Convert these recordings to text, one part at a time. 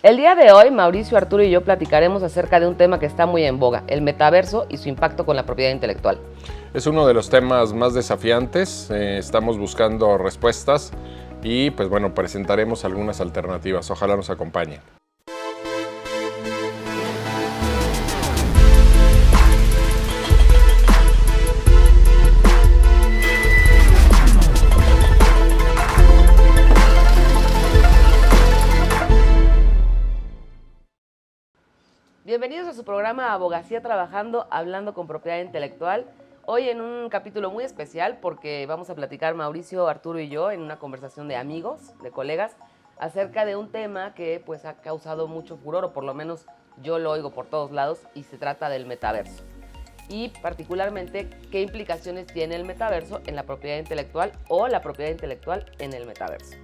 El día de hoy, Mauricio, Arturo y yo platicaremos acerca de un tema que está muy en boga, el metaverso y su impacto con la propiedad intelectual. Es uno de los temas más desafiantes, estamos buscando respuestas y pues bueno, presentaremos algunas alternativas. Ojalá nos acompañen. Bienvenidos a su programa Abogacía Trabajando, hablando con propiedad intelectual. Hoy en un capítulo muy especial porque vamos a platicar Mauricio, Arturo y yo en una conversación de amigos, de colegas, acerca de un tema que pues ha causado mucho furor, o por lo menos yo lo oigo por todos lados, y se trata del metaverso. Y particularmente, ¿qué implicaciones tiene el metaverso en la propiedad intelectual o la propiedad intelectual en el metaverso?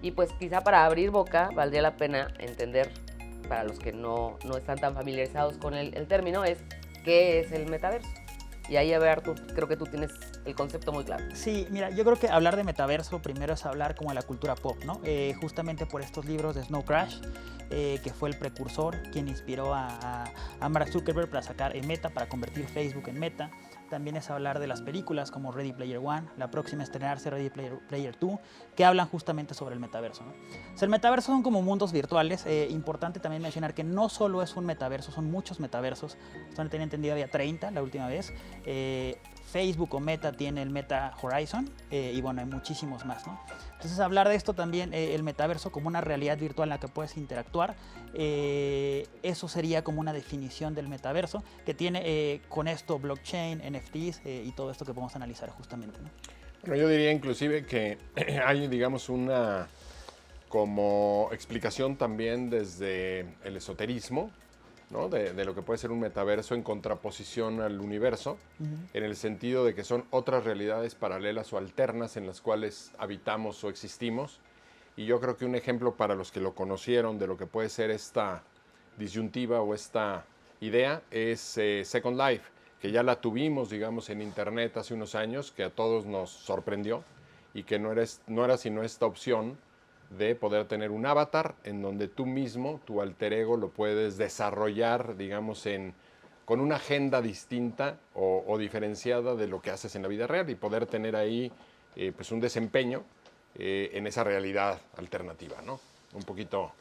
Y pues quizá para abrir boca valdría la pena entender, para los que no están tan familiarizados con el término, es ¿qué es el metaverso? Y ahí, a ver, Artur, creo que tú tienes el concepto muy claro. Sí, mira, yo creo que hablar de metaverso primero es hablar como de la cultura pop, ¿no? Justamente por estos libros de Snow Crash, que fue el precursor, quien inspiró a Mark Zuckerberg para sacar Meta, para convertir Facebook en Meta. También es hablar de las películas como Ready Player One, la próxima a estrenarse Ready Player 2, que hablan justamente sobre el metaverso, ¿no? O sea, el metaverso son como mundos virtuales. Importante también mencionar que no solo es un metaverso, son muchos metaversos. Esto tenía entendido, había 30 la última vez. Facebook o Meta tiene el Meta Horizon y bueno, hay muchísimos más, ¿no? Entonces, hablar de esto también, el metaverso como una realidad virtual en la que puedes interactuar, eso sería como una definición del metaverso, que tiene con esto blockchain, NFTs y todo esto que podemos analizar justamente, ¿no? Bueno, yo diría inclusive que hay, digamos, una como explicación también desde el esoterismo, ¿no? De lo que puede ser un metaverso en contraposición al universo, en el sentido de que son otras realidades paralelas o alternas en las cuales habitamos o existimos. Y yo creo que un ejemplo para los que lo conocieron de lo que puede ser esta disyuntiva o esta idea es Second Life, que ya la tuvimos, digamos, en internet hace unos años, que a todos nos sorprendió y que no era sino esta opción de poder tener un avatar en donde tú mismo, tu alter ego, lo puedes desarrollar, digamos, con una agenda distinta o diferenciada de lo que haces en la vida real y poder tener ahí pues un desempeño en esa realidad alternativa, ¿no? Un poquito,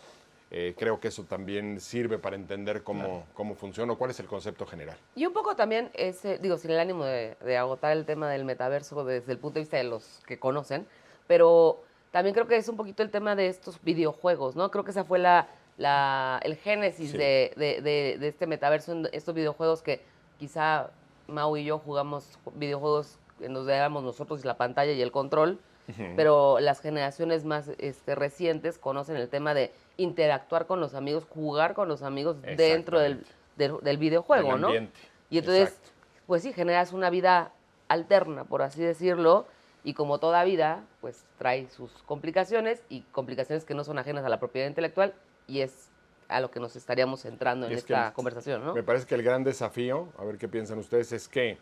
creo que eso también sirve para entender cómo funciona o cuál es el concepto general. Y un poco también, sin el ánimo de agotar el tema del metaverso desde el punto de vista de los que conocen, pero también creo que es un poquito el tema de estos videojuegos, ¿no? Creo que esa fue el génesis Sí. de este metaverso, estos videojuegos que quizá Mau y yo jugamos videojuegos en donde éramos nosotros y la pantalla y el control, pero las generaciones más recientes conocen el tema de interactuar con los amigos, jugar con los amigos dentro del videojuego, Del ¿no? ambiente. Y entonces, Exacto. pues sí, generas una vida alterna, por así decirlo, y como toda vida, pues trae sus complicaciones y complicaciones que no son ajenas a la propiedad intelectual, y es a lo que nos estaríamos centrando en esta conversación, ¿no? Me parece que el gran desafío, a ver qué piensan ustedes, es que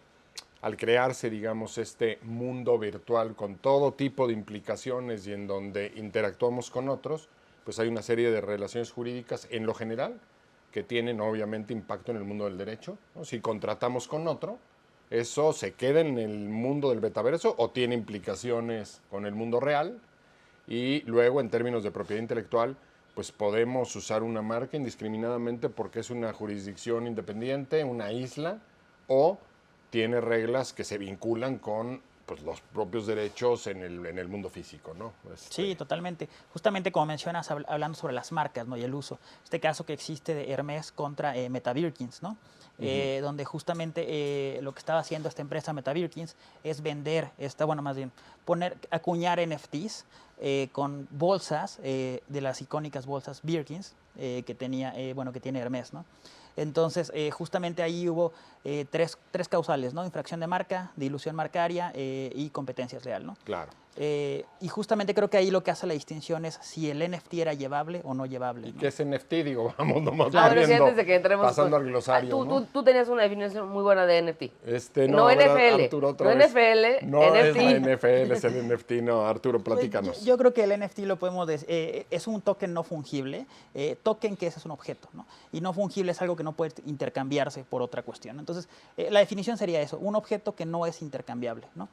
al crearse, digamos, este mundo virtual con todo tipo de implicaciones y en donde interactuamos con otros, pues hay una serie de relaciones jurídicas en lo general que tienen obviamente impacto en el mundo del derecho, ¿no? Si contratamos con otro, ¿eso se queda en el mundo del metaverso o tiene implicaciones con el mundo real? Y luego, en términos de propiedad intelectual, pues podemos usar una marca indiscriminadamente porque es una jurisdicción independiente, una isla, o tiene reglas que se vinculan con pues, los propios derechos en el mundo físico, ¿no? Sí, totalmente. Justamente como mencionas, hablando sobre las marcas, ¿no? Y el uso. Este caso que existe de Hermès contra Meta Birkins, ¿no? Donde justamente lo que estaba haciendo esta empresa Meta Birkins es vender, acuñar NFTs con bolsas de las icónicas bolsas Birkins que tiene Hermès, ¿no? Entonces, justamente ahí hubo tres causales, ¿no? Infracción de marca, dilución marcaria y competencia desleal, ¿no? Claro. Y justamente creo que ahí lo que hace la distinción es si el NFT era llevable o no llevable. ¿Y ¿no? qué es NFT? Digo, vamos nomás Bueno, sí, viendo, antes de que entremos... pasando pues, al glosario, ¿no? tú tenías una definición muy buena de NFT. No, a ver, NFL. Arturo, otra No vez. NFL, No NFT. es la NFL, es el NFT. No, Arturo, platícanos. Yo creo que el NFT lo podemos es un token no fungible, token que ese es un objeto, ¿no? Y no fungible es algo que no puede intercambiarse por otra cuestión. Entonces, la definición sería eso, un objeto que no es intercambiable, ¿no?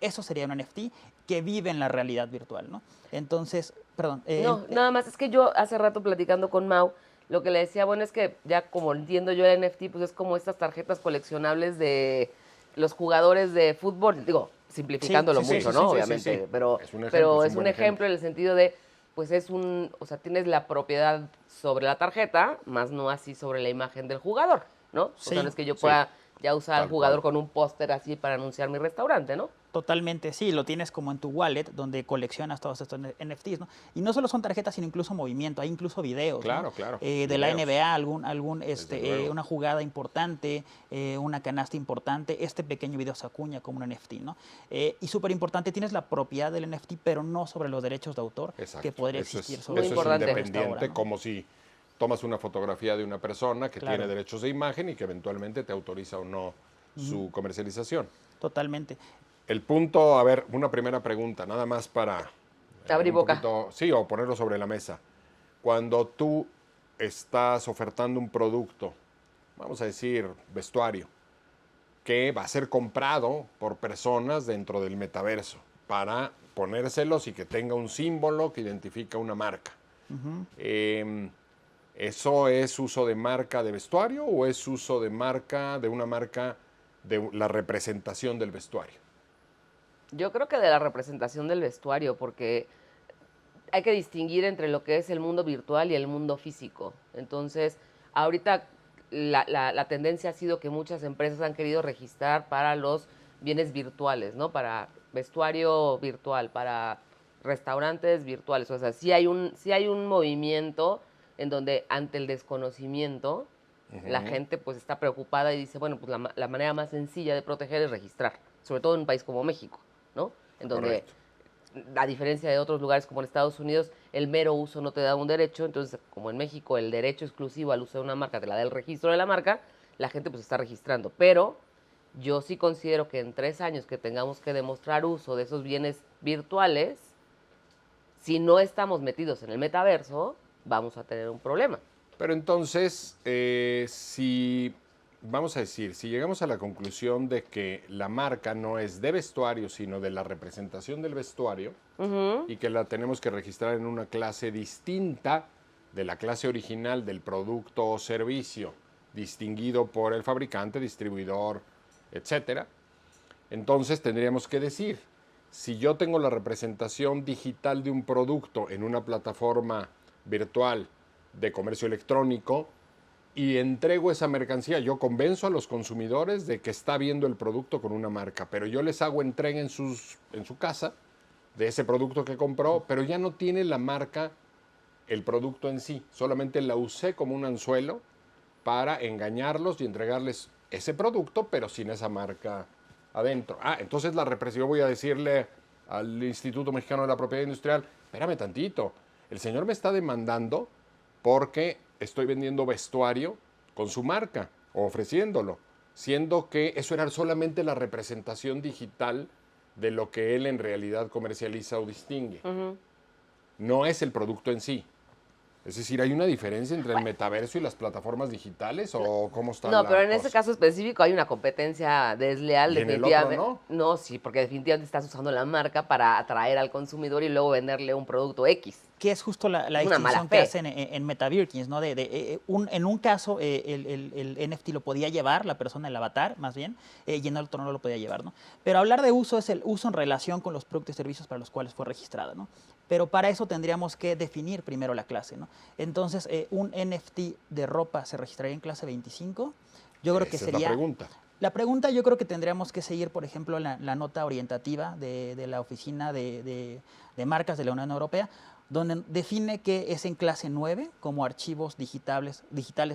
Eso sería un NFT que vive en la realidad virtual, ¿no? Entonces, perdón. No, nada más, es que yo hace rato platicando con Mau, lo que le decía, bueno, es que ya como entiendo yo el NFT, pues es como estas tarjetas coleccionables de los jugadores de fútbol, digo, simplificándolo Sí, sí, mucho, sí, ¿no? sí, sí, Obviamente, sí. pero Es un ejemplo, pero es es un un buen ejemplo en el sentido de, pues es o sea, tienes la propiedad sobre la tarjeta, más no así sobre la imagen del jugador, ¿no? O sea, Sí, no es que yo sí. pueda ya usar al Tal jugador cual. con un póster así para anunciar mi restaurante, ¿no? Totalmente, sí, lo tienes como en tu wallet donde coleccionas todos estos NFTs, ¿no? Y no solo son tarjetas, sino incluso movimiento, hay incluso videos, Claro, ¿no? claro, De la videos. NBA, luego. una jugada importante, una canasta importante, este pequeño video se acuña como un NFT, ¿no? Y súper importante, tienes la propiedad del NFT, pero no sobre los derechos de autor Exacto. que podría Eso existir es, sobre Muy eso importante. es hasta independiente, ahora, ¿no? como si tomas una fotografía de una persona que Claro. tiene derechos de imagen y que eventualmente te autoriza o no su comercialización. Totalmente. El punto, a ver, una primera pregunta, nada más para Abrir un boca. poquito, sí, o ponerlo sobre la mesa. Cuando tú estás ofertando un producto, vamos a decir vestuario, que va a ser comprado por personas dentro del metaverso para ponérselos y que tenga un símbolo que identifica una marca. ¿Eso es uso de marca de vestuario o es uso de marca, de una marca de la representación del vestuario? Yo creo que de la representación del vestuario, porque hay que distinguir entre lo que es el mundo virtual y el mundo físico. Entonces, ahorita la tendencia ha sido que muchas empresas han querido registrar para los bienes virtuales, ¿no? Para vestuario virtual, para restaurantes virtuales. O sea, sí hay un movimiento en donde ante el desconocimiento la gente pues está preocupada y dice, bueno, pues la manera más sencilla de proteger es registrar, sobre todo en un país como México, ¿no? En donde, Correcto. a diferencia de otros lugares como en Estados Unidos, el mero uso no te da un derecho, entonces como en México el derecho exclusivo al uso de una marca te la da el registro de la marca, la gente pues está registrando, pero yo sí considero que en 3 años que tengamos que demostrar uso de esos bienes virtuales, si no estamos metidos en el metaverso, vamos a tener un problema. Pero entonces, si, vamos a decir, si llegamos a la conclusión de que la marca no es de vestuario, sino de la representación del vestuario, y que la tenemos que registrar en una clase distinta de la clase original del producto o servicio, distinguido por el fabricante, distribuidor, etcétera, entonces tendríamos que decir, si yo tengo la representación digital de un producto en una plataforma virtual de comercio electrónico y entrego esa mercancía, yo convenzo a los consumidores de que está viendo el producto con una marca, pero yo les hago entrega en su casa de ese producto que compró, pero ya no tiene la marca el producto en sí, solamente la usé como un anzuelo para engañarlos y entregarles ese producto, pero sin esa marca adentro. Entonces la represión, yo voy a decirle al Instituto Mexicano de la Propiedad Industrial, espérame tantito, el señor me está demandando porque estoy vendiendo vestuario con su marca o ofreciéndolo, siendo que eso era solamente la representación digital de lo que él en realidad comercializa o distingue. No es el producto en sí. Es decir, ¿hay una diferencia entre el metaverso y las plataformas digitales o cómo está No, la pero en cosa? ese caso específico hay una competencia desleal, ¿Y en el definitivamente. otro no, sí, porque definitivamente estás usando la marca para atraer al consumidor y luego venderle un producto X. Que es justo la Es una mala distinción que fe. hacen en MetaVirkins, ¿no? En un caso, el NFT lo podía llevar, la persona, el avatar, más bien, y en el otro no lo podía llevar, ¿no? Pero hablar de uso es el uso en relación con los productos y servicios para los cuales fue registrada, ¿no? Pero para eso tendríamos que definir primero la clase, ¿no? Entonces, un NFT de ropa se registraría en clase 25. Yo creo que Esa sería... es la pregunta. La pregunta yo creo que tendríamos que seguir, por ejemplo, la nota orientativa de la Oficina de Marcas de la Unión Europea, donde define que es en clase 9 como archivos digitales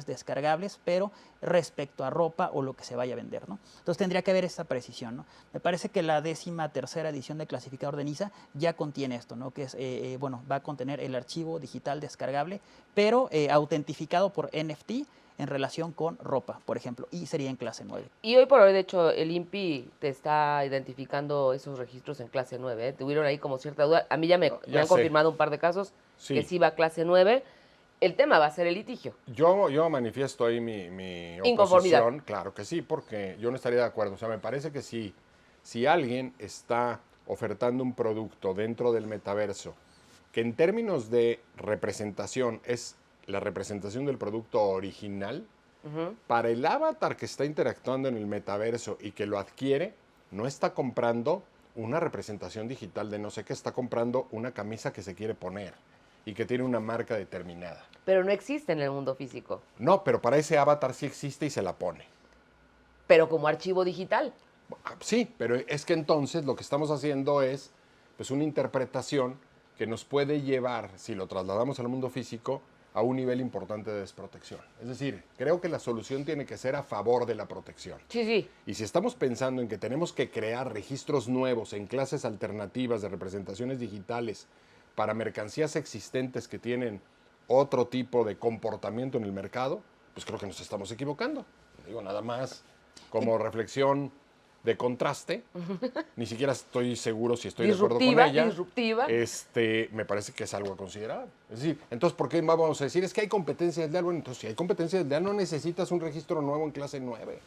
descargables, pero respecto a ropa o lo que se vaya a vender, ¿no? Entonces tendría que haber esta precisión, ¿no? Me parece que la 13ª edición del clasificador de NISA ya contiene esto, ¿no? Que es, bueno, va a contener el archivo digital descargable, pero autentificado por NFT en relación con ropa, por ejemplo, y sería en clase 9. Y hoy por hoy, de hecho, el INPI te está identificando esos registros en clase 9, ¿eh? Tuvieron ahí como cierta duda. A mí ya me han sé. confirmado un par de casos Sí. que sí va a clase 9. El tema va a ser el litigio. Yo manifiesto ahí mi Inconformidad. oposición, claro que sí, porque yo no estaría de acuerdo. O sea, me parece que si alguien está ofertando un producto dentro del metaverso, que en términos de representación es la representación del producto original, para el avatar que está interactuando en el metaverso y que lo adquiere, no está comprando una representación digital de no sé qué, está comprando una camisa que se quiere poner y que tiene una marca determinada. Pero no existe en el mundo físico. No, pero para ese avatar sí existe y se la pone. Pero como archivo digital. Sí, pero es que entonces lo que estamos haciendo es pues una interpretación que nos puede llevar, si lo trasladamos al mundo físico, a un nivel importante de desprotección. Es decir, creo que la solución tiene que ser a favor de la protección. Sí, sí. Y si estamos pensando en que tenemos que crear registros nuevos en clases alternativas de representaciones digitales para mercancías existentes que tienen otro tipo de comportamiento en el mercado, pues creo que nos estamos equivocando. Digo, nada más como reflexión de contraste. Ni siquiera estoy seguro si estoy de acuerdo con ella. Disruptiva. Me parece que es algo a considerar. Es decir, entonces, ¿por qué vamos a decir? Es que hay competencia desleal. Bueno, entonces, si hay competencia desleal, no necesitas un registro nuevo en clase 9.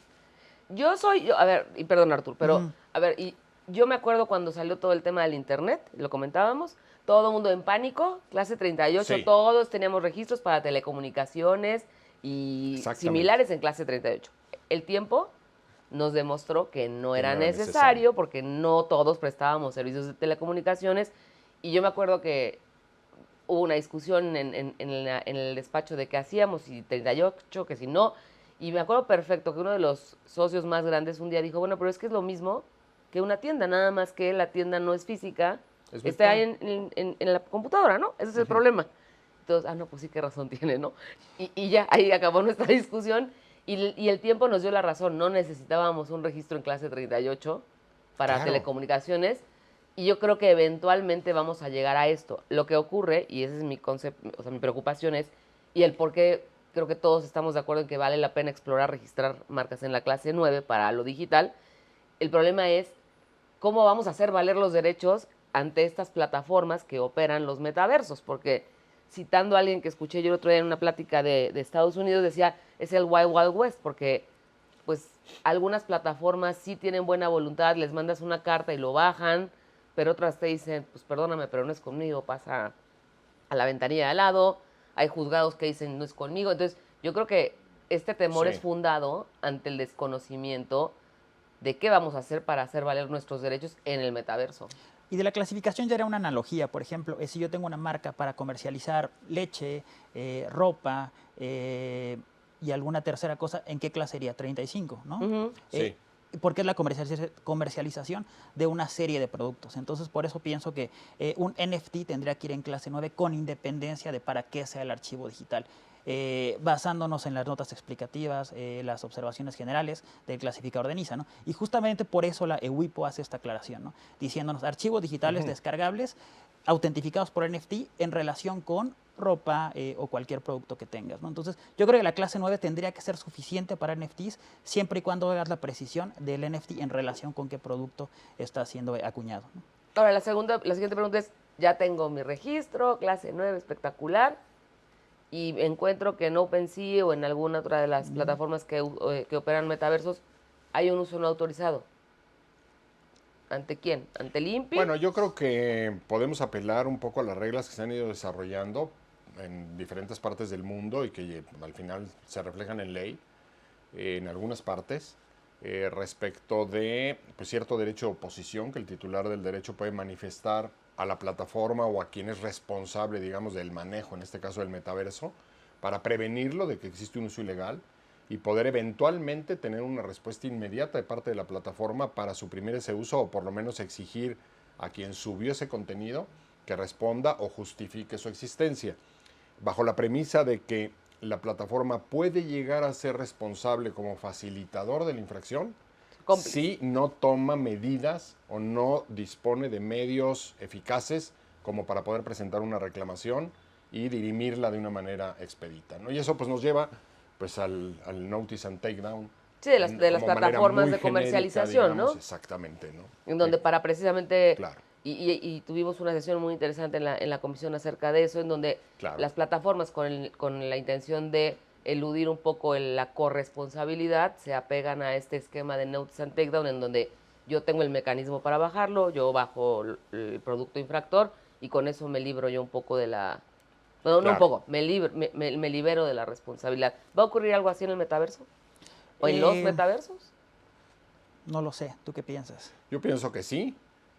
A ver, y perdón Artur, pero, a ver, y yo me acuerdo cuando salió todo el tema del internet, lo comentábamos, todo el mundo en pánico, clase 38, Sí. todos teníamos registros para telecomunicaciones y Exactamente. similares en clase 38. El tiempo nos demostró que no era no era necesario necesario. porque no todos prestábamos servicios de telecomunicaciones y yo me acuerdo que hubo una discusión en el despacho de qué hacíamos, si 38, que si no. Y me acuerdo perfecto que uno de los socios más grandes un día dijo, bueno, pero es que es lo mismo que una tienda, nada más que la tienda no es física, Es está ahí virtual. en la computadora, ¿no? Ese es el problema. Entonces, no, pues sí, qué razón tiene, ¿no? Y ya, ahí acabó nuestra discusión y el tiempo nos dio la razón. No necesitábamos un registro en clase 38 para Claro. telecomunicaciones y yo creo que eventualmente vamos a llegar a esto. Lo que ocurre, y ese es mi concepto, o sea, mi preocupación es, y el por qué creo que todos estamos de acuerdo en que vale la pena explorar, registrar marcas en la clase 9 para lo digital, el problema es cómo vamos a hacer valer los derechos ante estas plataformas que operan los metaversos, porque citando a alguien que escuché yo el otro día en una plática de Estados Unidos, decía, es el Wild Wild West, porque pues algunas plataformas sí tienen buena voluntad, les mandas una carta y lo bajan, pero otras te dicen, pues perdóname, pero no es conmigo, pasa a la ventanilla de al lado, hay juzgados que dicen no es conmigo, entonces yo creo que este temor Sí. es fundado ante el desconocimiento de qué vamos a hacer para hacer valer nuestros derechos en el metaverso. Y de la clasificación ya era una analogía, por ejemplo, si yo tengo una marca para comercializar leche, ropa y alguna tercera cosa, ¿en qué clase sería? 35, ¿no? Ujú. Sí. Porque es la comercialización de una serie de productos. Entonces, por eso pienso que un NFT tendría que ir en clase 9 con independencia de para qué sea el archivo digital. Basándonos en las notas explicativas, las observaciones generales del clasificador de NISA, ¿no? Y justamente por eso la EWIPO hace esta aclaración, ¿no? Diciéndonos archivos digitales descargables autentificados por NFT en relación con ropa o cualquier producto que tengas, ¿no? Entonces, yo creo que la clase 9 tendría que ser suficiente para NFTs siempre y cuando hagas la precisión del NFT en relación con qué producto está siendo acuñado, ¿no? Ahora, la siguiente pregunta es, ya tengo mi registro, clase 9, espectacular, y encuentro que en OpenSea o en alguna otra de las plataformas que operan metaversos hay un uso no autorizado. ¿Ante quién? ¿Ante el INPI? Bueno, yo creo que podemos apelar un poco a las reglas que se han ido desarrollando en diferentes partes del mundo y que al final se reflejan en ley en algunas partes respecto de pues, cierto derecho de oposición que el titular del derecho puede manifestar a la plataforma o a quien es responsable, digamos, del manejo, en este caso del metaverso, para prevenirlo de que existe un uso ilegal y poder eventualmente tener una respuesta inmediata de parte de la plataforma para suprimir ese uso o por lo menos exigir a quien subió ese contenido que responda o justifique su existencia, bajo la premisa de que la plataforma puede llegar a ser responsable como facilitador de la infracción si no toma medidas o no dispone de medios eficaces como para poder presentar una reclamación y dirimirla de una manera expedita, ¿no? Y eso pues nos lleva pues al notice and takedown. Sí, de las plataformas de comercialización, digamos, ¿no? Exactamente, ¿no? En donde para precisamente... Claro. Y tuvimos una sesión muy interesante en la comisión acerca de eso, en donde las plataformas con la intención de eludir un poco la corresponsabilidad se apegan a este esquema de notice and takedown, en donde yo tengo el mecanismo para bajarlo, yo bajo el producto infractor y con eso me libro yo un poco de la... No, no un poco, me libero de la responsabilidad. ¿Va a ocurrir algo así en el metaverso? ¿O en los metaversos? No lo sé, ¿tú qué piensas? Yo pienso que sí.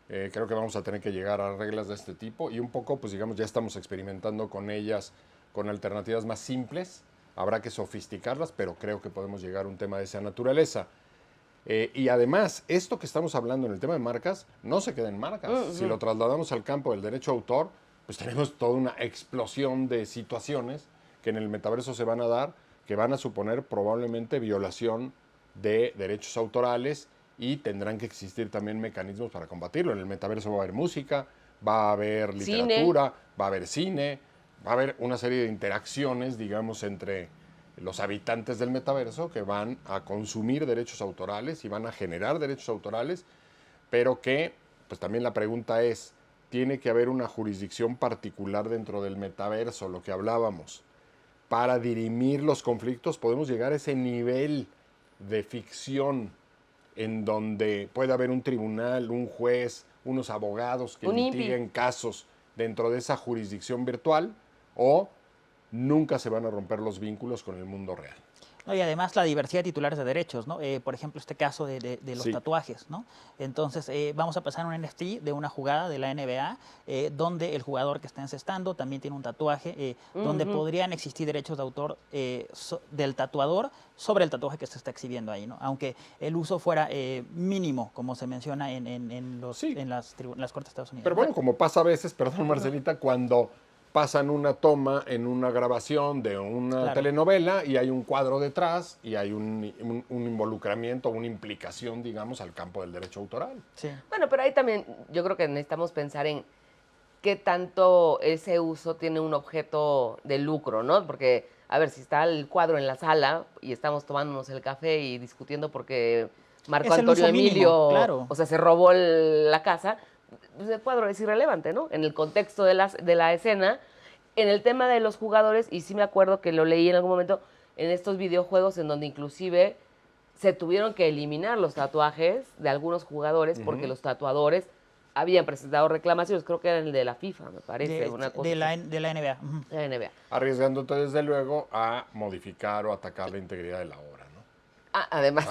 Creo que vamos a tener que llegar a reglas de este tipo y un poco, pues digamos, ya estamos experimentando con ellas, con alternativas más simples. Habrá que sofisticarlas, pero creo que podemos llegar a un tema de esa naturaleza. Y además, esto que estamos hablando en el tema de marcas, no se queda en marcas. Si lo trasladamos al campo del derecho de autor, pues tenemos toda una explosión de situaciones que en el metaverso se van a dar, que van a suponer probablemente violación de derechos autorales y tendrán que existir también mecanismos para combatirlo. En el metaverso va a haber música, va a haber literatura, va a haber cine, va a haber una serie de interacciones, digamos, entre los habitantes del metaverso que van a consumir derechos autorales y van a generar derechos autorales, pero que, pues también la pregunta es, ¿tiene que haber una jurisdicción particular dentro del metaverso, lo que hablábamos? Para dirimir los conflictos podemos llegar a ese nivel de ficción en donde puede haber un tribunal, un juez, unos abogados que litiguen casos dentro de esa jurisdicción virtual, o nunca se van a romper los vínculos con el mundo real. No, y además la diversidad de titulares de derechos, ¿no? Por ejemplo, este caso de los tatuajes, ¿no? Entonces, vamos a pasar un NFT de una jugada de la NBA, donde el jugador que está encestando también tiene un tatuaje, donde podrían existir derechos de autor del tatuador sobre el tatuaje que se está exhibiendo ahí, ¿no? Aunque el uso fuera mínimo, como se menciona en las Cortes de Estados Unidos. Pero bueno, como pasa a veces, perdón Marcelita, cuando pasan una toma en una grabación de una telenovela y hay un cuadro detrás y hay un involucramiento, una implicación, digamos, al campo del derecho autoral. Sí. Bueno, pero ahí también yo creo que necesitamos pensar en qué tanto ese uso tiene un objeto de lucro, ¿no? Porque, a ver, si está el cuadro en la sala y estamos tomándonos el café y discutiendo porque Marco Antonio Emilio, claro. o sea, se robó la casa, pues el cuadro es irrelevante, ¿no? En el contexto de la escena, en el tema de los jugadores, y sí me acuerdo que lo leí en algún momento, en estos videojuegos en donde inclusive se tuvieron que eliminar los tatuajes de algunos jugadores porque los tatuadores habían presentado reclamaciones, creo que era el de la FIFA, me parece. De la NBA. De la NBA. Arriesgándote desde luego a modificar o atacar la integridad de la obra, ¿no? Además.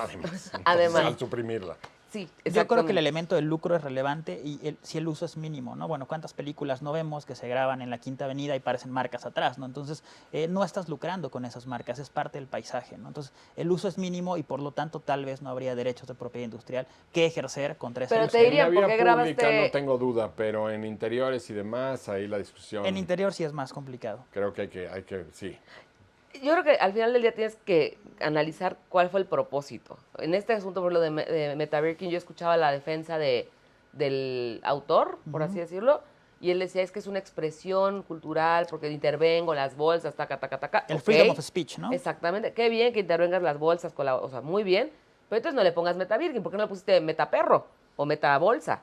Además. Al suprimirla. Sí, yo creo que el elemento del lucro es relevante y si el uso es mínimo, ¿no? Bueno, ¿cuántas películas no vemos que se graban en la Quinta Avenida y parecen marcas atrás, ¿no? Entonces, no estás lucrando con esas marcas, es parte del paisaje, ¿no? Entonces, el uso es mínimo y por lo tanto tal vez no habría derechos de propiedad industrial que ejercer contra ese uso. Pero te diría, en ¿por la qué vía pública grabaste? no tengo duda, pero en interiores y demás, ahí la discusión... En interior sí es más complicado. Creo que hay que sí. Yo creo que al final del día tienes que analizar cuál fue el propósito. En este asunto, por lo de Meta-Birkin, yo escuchaba la defensa del autor, por así decirlo, y él decía, es que es una expresión cultural, porque intervengo las bolsas, taca. El freedom of speech, ¿no? Exactamente. Qué bien que intervengas las bolsas, o sea, muy bien, pero entonces no le pongas Meta-Birkin, ¿por qué no le pusiste Meta-Perro o Meta-Bolsa?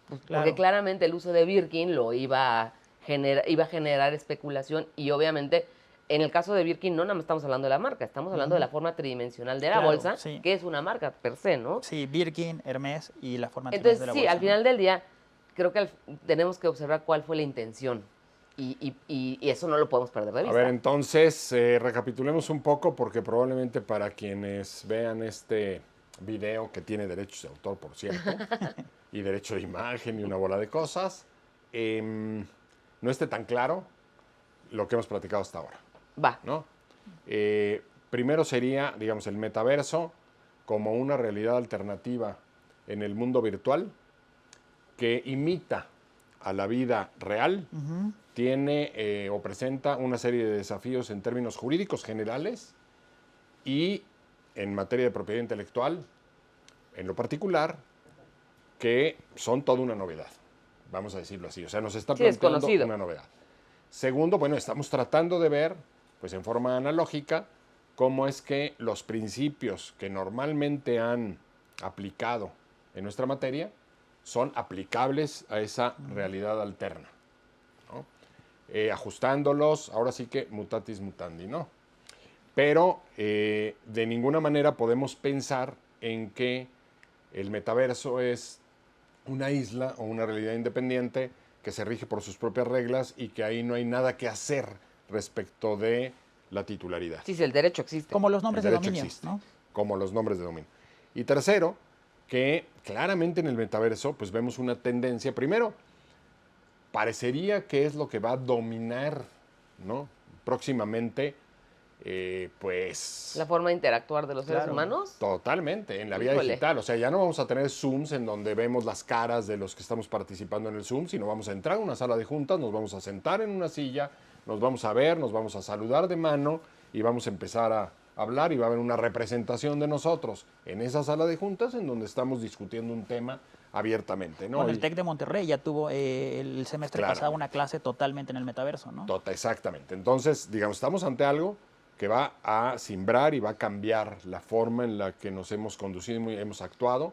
Pues porque claramente el uso de Birkin lo iba a generar especulación y obviamente... En el caso de Birkin no nada más estamos hablando de la marca, estamos hablando de la forma tridimensional de la bolsa, que es una marca per se, ¿no? Sí, Birkin, Hermès y la forma tridimensional de la bolsa. Entonces, sí, al final del día, creo que tenemos que observar cuál fue la intención y eso no lo podemos perder de vista. A ver, entonces, recapitulemos un poco porque probablemente para quienes vean este video que tiene derechos de autor, por cierto, y derecho de imagen y una bola de cosas, no esté tan claro lo que hemos platicado hasta ahora. Va. ¿No? Primero sería, digamos, el metaverso como una realidad alternativa en el mundo virtual que imita a la vida real, Ujú. tiene o presenta una serie de desafíos en términos jurídicos generales y en materia de propiedad intelectual, en lo particular, que son toda una novedad, vamos a decirlo así. O sea, nos está Sí, planteando desconocido. una novedad. Segundo, bueno, estamos tratando de ver, pues en forma analógica, cómo es que los principios que normalmente han aplicado en nuestra materia son aplicables a esa realidad alterna, ¿no? Ajustándolos, ahora sí que mutatis mutandi, ¿no? Pero de ninguna manera podemos pensar en que el metaverso es una isla o una realidad independiente que se rige por sus propias reglas y que ahí no hay nada que hacer respecto de la titularidad. Sí, sí, el derecho existe. Como los nombres El de derecho dominio, existe, ¿no? como los nombres de dominio. Y tercero, que claramente en el metaverso pues vemos una tendencia, primero, parecería que es lo que va a dominar, ¿no? Próximamente, pues... La forma de interactuar de los seres Claro. humanos. Totalmente, en la vida Híjole. digital. O sea, ya no vamos a tener Zooms en donde vemos las caras de los que estamos participando en el Zoom, sino vamos a entrar a una sala de juntas, nos vamos a sentar en una silla, nos vamos a ver, nos vamos a saludar de mano y vamos a empezar a hablar y va a haber una representación de nosotros en esa sala de juntas en donde estamos discutiendo un tema abiertamente, ¿no? Bueno, el Y- TEC de Monterrey ya tuvo el semestre Claro. pasado una clase totalmente en el metaverso, ¿no? Exactamente. Entonces, digamos, estamos ante algo que va a simbrar y va a cambiar la forma en la que nos hemos conducido y hemos actuado.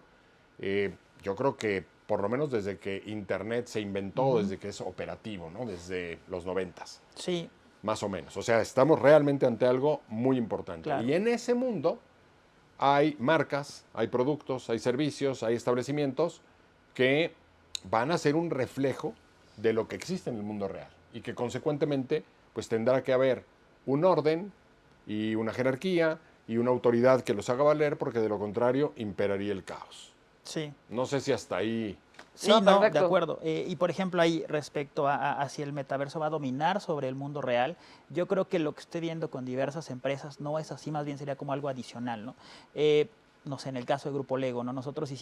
Yo creo que por lo menos desde que Internet se inventó, desde que es operativo, ¿no? Desde los 90s, Sí, más o menos. O sea, estamos realmente ante algo muy importante. Claro. Y en ese mundo hay marcas, hay productos, hay servicios, hay establecimientos que van a ser un reflejo de lo que existe en el mundo real y que consecuentemente pues tendrá que haber un orden y una jerarquía y una autoridad que los haga valer porque de lo contrario imperaría el caos. sí. No sé si hasta ahí... Sí, No, no, de perfecto. acuerdo. Y por ejemplo, ahí respecto a si el metaverso va a dominar sobre el mundo real, yo creo que lo que estoy viendo con diversas empresas no es así, más bien sería como algo adicional, ¿no? No sé, en el caso de Grupo Lego, ¿no? Nosotros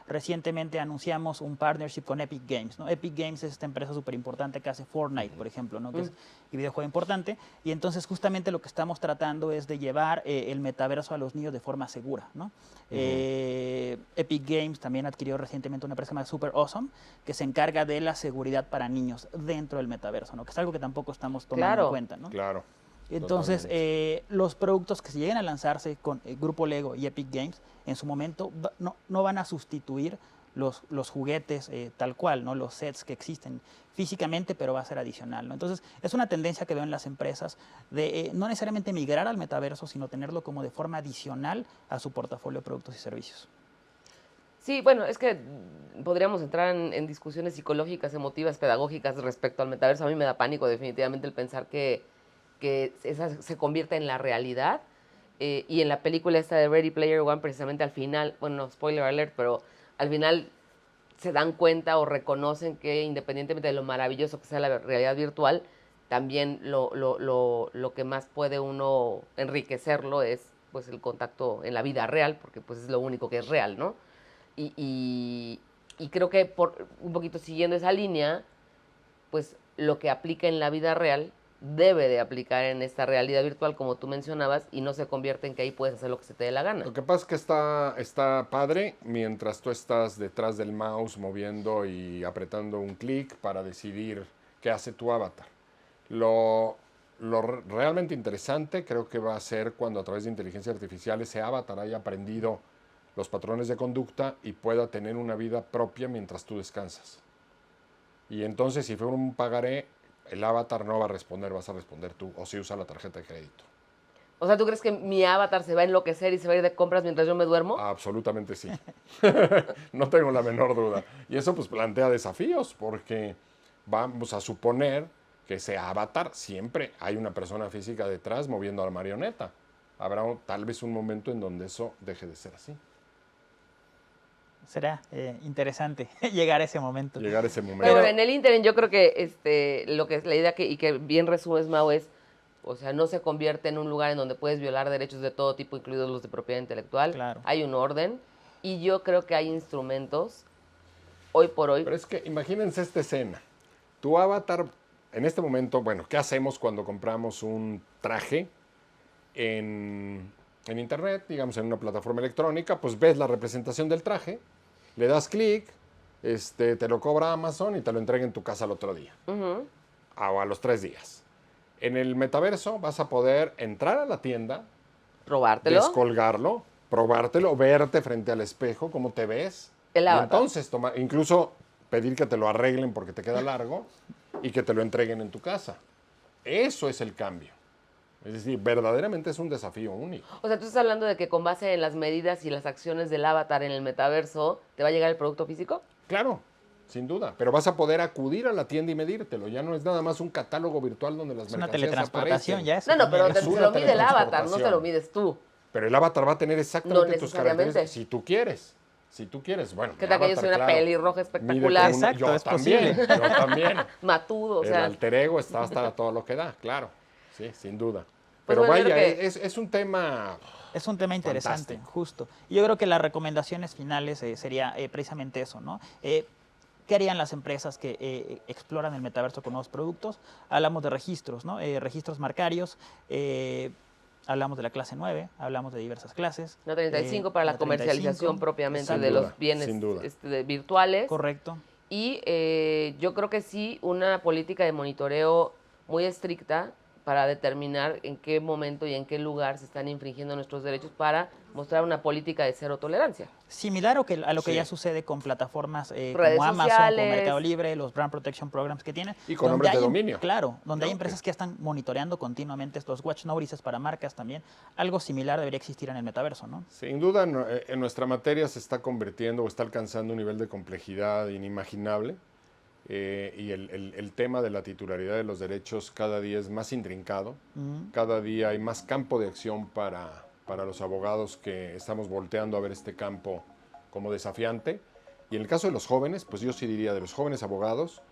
recientemente anunciamos un partnership con Epic Games, ¿no? Epic Games es esta empresa súper importante que hace Fortnite, por ejemplo, ¿no? Que es un videojuego importante. Y entonces justamente lo que estamos tratando es de llevar el metaverso a los niños de forma segura, ¿no? Epic Games también adquirió recientemente una empresa llamada Super Awesome que se encarga de la seguridad para niños dentro del metaverso, ¿no? Que es algo que tampoco estamos tomando Claro. en cuenta, ¿no? Claro. Entonces, Totalmente. los productos que se lleguen a lanzarse con el Grupo Lego y Epic Games, en su momento no van a sustituir los juguetes tal cual, ¿no? Los sets que existen físicamente, pero va a ser adicional, ¿no? Entonces, es una tendencia que veo en las empresas de no necesariamente migrar al metaverso, sino tenerlo como de forma adicional a su portafolio de productos y servicios. Sí, bueno, es que podríamos entrar en discusiones psicológicas, emotivas, pedagógicas respecto al metaverso. A mí me da pánico definitivamente el pensar que esa se convierta en la realidad. Y en la película esta de Ready Player One, precisamente al final, bueno, no, spoiler alert, pero al final se dan cuenta o reconocen que independientemente de lo maravilloso que sea la realidad virtual, también lo que más puede uno enriquecerlo es pues el contacto en la vida real, porque pues es lo único que es real, ¿no? Y creo que por un poquito siguiendo esa línea, pues lo que aplica en la vida real debe de aplicar en esta realidad virtual, como tú mencionabas, y no se convierte en que ahí puedes hacer lo que se te dé la gana. Lo que pasa es que está padre mientras tú estás detrás del mouse moviendo y apretando un clic para decidir qué hace tu avatar. Lo realmente interesante creo que va a ser cuando a través de inteligencia artificial ese avatar haya aprendido los patrones de conducta y pueda tener una vida propia mientras tú descansas. Y entonces si fue un pagaré, el avatar no va a responder, vas a responder tú, o si usa la tarjeta de crédito. O sea, ¿tú crees que mi avatar se va a enloquecer y se va a ir de compras mientras yo me duermo? Absolutamente sí. No tengo la menor duda. Y eso pues plantea desafíos porque vamos a suponer que ese avatar siempre hay una persona física detrás moviendo a la marioneta. Habrá tal vez un momento en donde eso deje de ser así. Será interesante llegar a ese momento. Llegar a ese momento. Pero bueno, en el ínterin yo creo que lo que es la idea y que bien resumes, Mau, es, o sea, no se convierte en un lugar en donde puedes violar derechos de todo tipo, incluidos los de propiedad intelectual. Claro. Hay un orden y yo creo que hay instrumentos hoy por hoy. Pero es que imagínense esta escena. Tu avatar, en este momento, bueno, ¿qué hacemos cuando compramos un traje en internet, digamos en una plataforma electrónica? Pues ves la representación del traje, le das clic, te lo cobra Amazon y te lo entrega en tu casa al otro día. O a los 3 días. En el metaverso vas a poder entrar a la tienda, Probártelo. descolgarlo, probártelo, verte frente al espejo, cómo te ves. El y avatar. entonces incluso pedir que te lo arreglen porque te queda largo y que te lo entreguen en tu casa. Eso es el cambio. Es decir, verdaderamente es un desafío único. O sea, tú estás hablando de que con base en las medidas y las acciones del avatar en el metaverso, ¿te va a llegar el producto físico? Claro, sin duda. Pero vas a poder acudir a la tienda y medírtelo. Ya no es nada más un catálogo virtual donde las Es una mercancías teletransportación, aparecen. ya eso No, pero también. Es te una lo mide el avatar, no te teletransportación. lo mides tú. Pero el avatar va a tener exactamente No tus necesariamente. características. Si tú quieres. Si tú quieres. Bueno, ¿Qué mi tal que yo avatar, soy una claro, pelirroja mide espectacular? como Exacto, yo es también, posible. yo también. Matudo, o El sea. alter ego está hasta todo lo que da, claro. Sí, sin duda. Pues Pero bueno, yo vaya, creo que- es un tema... Es un tema interesante, Fantástico. justo. Y yo creo que las recomendaciones finales sería precisamente eso, ¿no? ¿Qué harían las empresas que exploran el metaverso con nuevos productos? Hablamos de registros, ¿no? Registros marcarios, hablamos de la clase 9, hablamos de diversas clases. No 35 para la 35, comercialización propiamente exacto. de Sin los duda, bienes sin duda. virtuales. Correcto. Y yo creo que sí, una política de monitoreo muy estricta para determinar en qué momento y en qué lugar se están infringiendo nuestros derechos para mostrar una política de cero tolerancia. Similar a lo que Sí. ya sucede con plataformas Redes como Amazon, sociales. como Mercado Libre, los Brand Protection Programs que tienen. Y con donde nombres de hay dominio. Claro, donde hay ¿No? empresas que están monitoreando continuamente estos watch notices para marcas también. Algo similar debería existir en el metaverso, ¿no? Sin duda, en nuestra materia se está convirtiendo o está alcanzando un nivel de complejidad inimaginable. Y el tema de la titularidad de los derechos cada día es más intrincado. Cada día hay más campo de acción para los abogados que estamos volteando a ver este campo como desafiante. Y en el caso de los jóvenes, pues yo sí diría de los jóvenes abogados,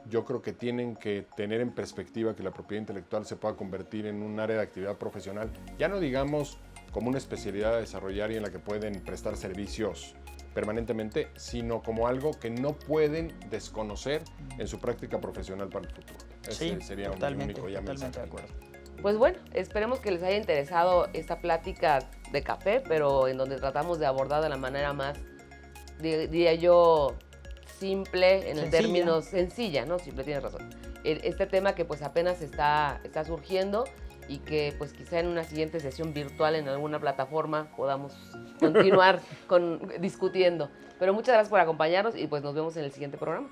yo creo que tienen que tener en perspectiva que la propiedad intelectual se pueda convertir en un área de actividad profesional, ya no digamos como una especialidad a desarrollar y en la que pueden prestar servicios permanentemente, sino como algo que no pueden desconocer en su práctica profesional para el futuro. Ese Sí, sería un totalmente, único ya totalmente de mensaje. acuerdo. Pues bueno, esperemos que les haya interesado esta plática de café, pero en donde tratamos de abordar de la manera más, diría yo, simple, en el Sencilla. término sencilla, ¿no? Simple, tienes razón. Este tema que pues apenas está surgiendo y que pues quizá en una siguiente sesión virtual en alguna plataforma podamos continuar discutiendo. Pero muchas gracias por acompañarnos y pues nos vemos en el siguiente programa.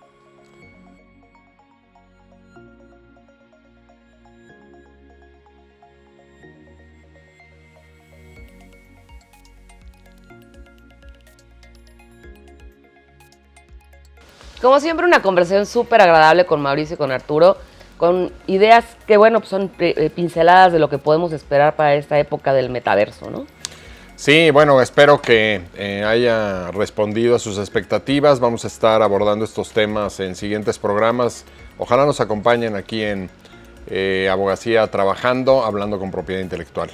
Como siempre, una conversación súper agradable con Mauricio y con Arturo, con ideas que, bueno, pues son pinceladas de lo que podemos esperar para esta época del metaverso, ¿no? Sí, bueno, espero que haya respondido a sus expectativas. Vamos a estar abordando estos temas en siguientes programas. Ojalá nos acompañen aquí en Abogacía Trabajando, hablando con propiedad intelectual.